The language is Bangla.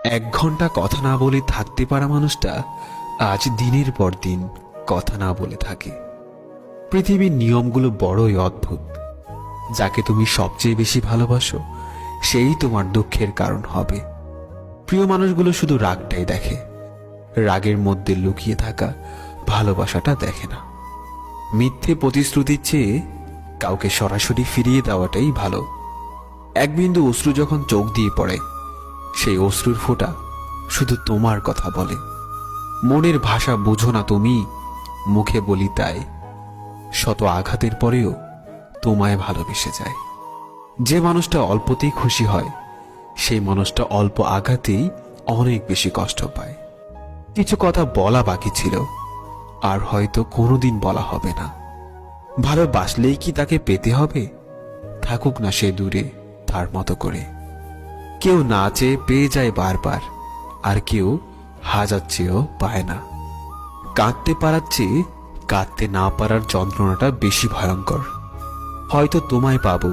1 ঘন্টা কথা না বলে থাকতে পারা মানুষটা আজ দিনের পর দিন কথা না বলে থাকে। পৃথিবীর নিয়মগুলো বড়ই অদ্ভুত। যাকে তুমি সবচেয়ে বেশি ভালোবাসো সেই তোমার দুঃখের কারণ হবে। প্রিয় মানুষগুলো শুধু রাগটাই দেখে, রাগের মধ্যে লুকিয়ে থাকা ভালোবাসাটা দেখে না। মিথ্যে প্রতিশ্রুতির চেয়ে কাউকে সরাসরি ফিরিয়ে দেওয়াটাই ভালো। এক বিন্দু অশ্রু যখন চোখ দিয়ে পড়ে, সেই অশ্রুর ফোঁটা শুধু তোমার কথা বলে। মনের ভাষা বোঝো না তুমি, মুখে বলি তাই। শত আঘাতের পরেও তোমায় ভালোবেসে যায়। যে মানুষটা অল্পতেই খুশি হয়, সেই মানুষটা অল্প আঘাতেই অনেক বেশি কষ্ট পায়। কিছু কথা বলা বাকি ছিল, আর হয়তো কোনোদিন বলা হবে না। ভালোবাসলেই কি তাকে পেতে হবে? থাকুক না সে দূরে তার মতো করে। কেউ না চেয়ে পেয়ে যায় বারবার, আর কেউ হাজার চেয়েও পায় না। কাঁদতে পারার চেয়ে কাঁদতে না পারার যন্ত্রণাটা বেশি ভয়ঙ্কর। হয়তো তোমায় পাবো,